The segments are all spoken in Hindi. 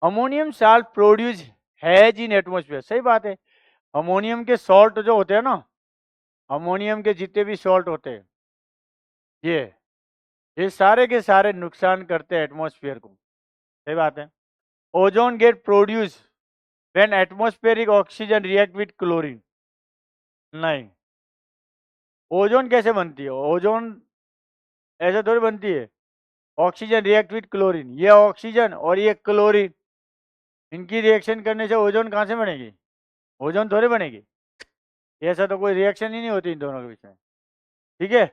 Ammonium salt produce has in atmosphere, सही बात है। अमोनियम के सॉल्ट जो होते हैं ना, अमोनियम के जितने भी सॉल्ट होते हैं, ये सारे के सारे नुकसान करते हैं एटमोस्फेयर को, सही बात है। Ozone get produce when atmospheric oxygen react with chlorine, नहीं। ओजोन कैसे बनती है? ओजोन ऐसे थोड़ी बनती है। ऑक्सीजन रिएक्ट विद क्लोरीन, ये ऑक्सीजन और ये क्लोरीन, इनकी रिएक्शन करने से ओजोन कहाँ से बनेगी? ओजोन थोड़ी बनेगी। ऐसा तो कोई रिएक्शन ही नहीं होती इन दोनों के बीच में, ठीक है।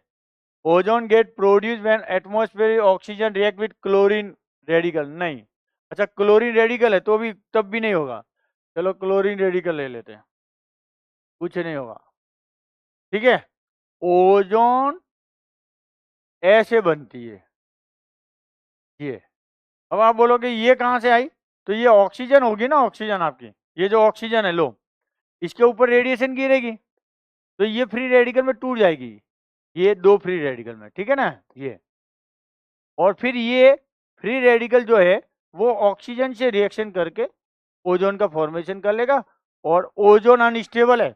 Ozone get produce when atmospheric oxygen react with chlorine radical, नहीं। अच्छा, क्लोरीन रेडिकल है तो भी तब भी नहीं होगा। चलो क्लोरीन रेडिकल ले लेते हैं, कुछ नहीं होगा, ठीक है। ओजोन ऐसे बनती है, ये। अब आप बोलोगे ये कहाँ से आई? तो ये ऑक्सीजन होगी ना, ऑक्सीजन आपकी, ये जो ऑक्सीजन है लो, इसके ऊपर रेडिएशन गिरेगी तो ये फ्री रेडिकल में टूट जाएगी, ये दो फ्री रेडिकल में, ठीक है ना, ये। और फिर ये फ्री रेडिकल जो है वो ऑक्सीजन से रिएक्शन करके ओजोन का फॉर्मेशन कर लेगा, और ओजोन अनस्टेबल है।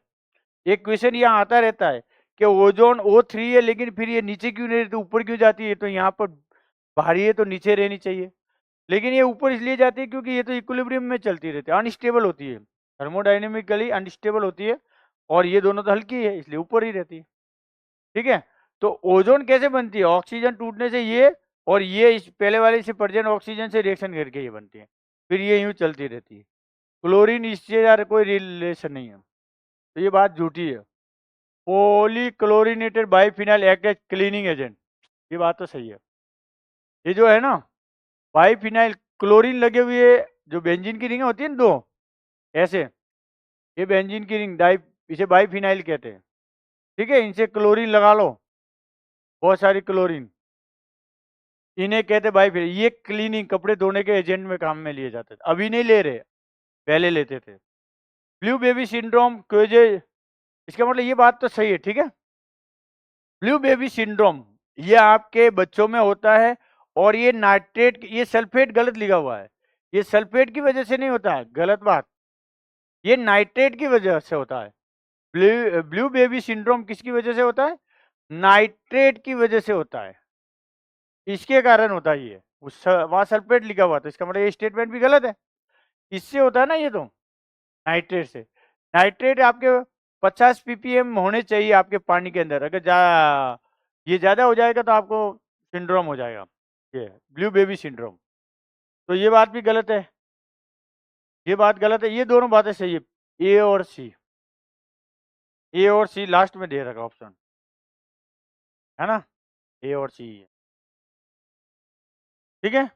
एक क्वेश्चन यहाँ आता रहता है कि ओजोन O3 है लेकिन फिर ये नीचे क्यों नहीं रहती, ऊपर क्यों जाती है? तो यहाँ पर भारी है तो नीचे रहनी चाहिए, लेकिन ये ऊपर इसलिए जाती है क्योंकि ये तो इक्विलिब्रियम में चलती रहती है, अनस्टेबल होती है, थर्मोडाइनेमिकली अनस्टेबल होती है, और ये दोनों तो हल्की है इसलिए ऊपर ही रहती है, ठीक है। तो ओजोन कैसे बनती है? ऑक्सीजन टूटने से ये, और ये इस पहले वाले से प्रेजेंट ऑक्सीजन से रिएक्शन करके ये बनती है, फिर ये यूं चलती रहती है। क्लोरीन इससे यार कोई रिलेशन नहीं है, तो ये बात झूठी है। Polychlorinated biphenyl act as cleaning agent, ये बात तो सही है। ये जो है ना बाइफिनाइल, क्लोरीन लगे हुए जो बेंजीन की रिंग होती है ना दो ऐसे, ये बेंजीन की रिंग डाई, इसे बाइफिनाइल कहते हैं, ठीक है। इनसे क्लोरीन लगा लो, बहुत सारी क्लोरीन, इन्हें कहते बाइफिनाइल। ये क्लीनिंग, कपड़े धोने के एजेंट में काम में लिए जाते थे, अभी नहीं ले रहे, पहले लेते थे। ब्लू बेबी सिंड्रोम क्वेजे, इसका मतलब ये बात तो सही है, ठीक है। ब्लू बेबी सिंड्रोम ये आपके बच्चों में होता है, और ये नाइट्रेट, ये सल्फेट गलत लिखा हुआ है, ये सल्फेट की वजह से नहीं होता है, गलत बात, ये नाइट्रेट की वजह से होता है। ब्लू बेबी सिंड्रोम किसकी वजह से होता है? नाइट्रेट की वजह से होता है, इसके कारण होता है ये। वहां सल्फेट लिखा हुआ था, इसका मतलब ये स्टेटमेंट भी गलत है, इससे होता है ना ये, तो नाइट्रेट से। नाइट्रेट आपके 50 ppm होने चाहिए आपके पानी के अंदर, अगर ये ज्यादा हो जाएगा तो आपको सिंड्रोम हो जाएगा, ये ब्लू बेबी सिंड्रोम। तो ये बात भी गलत है, ये बात गलत है, ये दोनों बातें सही है। ए और सी, ए और सी लास्ट में दे रखा ऑप्शन, है ना, ए और सी है, ठीक है।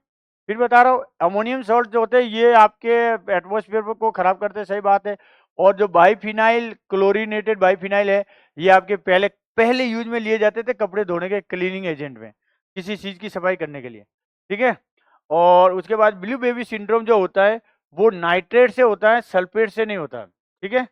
फिर बता रहा हूँ, अमोनियम सॉल्ट जो होते हैं ये आपके एटमोस्फेयर को खराब करते हैं, सही बात है। और जो बाइफिनाइल, क्लोरीनेटेड बाइफिनाइल है, ये आपके पहले पहले यूज में लिए जाते थे कपड़े धोने के क्लीनिंग एजेंट में, किसी चीज की सफाई करने के लिए, ठीक है। और उसके बाद ब्लू बेबी सिंड्रोम जो होता है वो नाइट्रेट से होता है, सल्फेट से नहीं होता, ठीक है।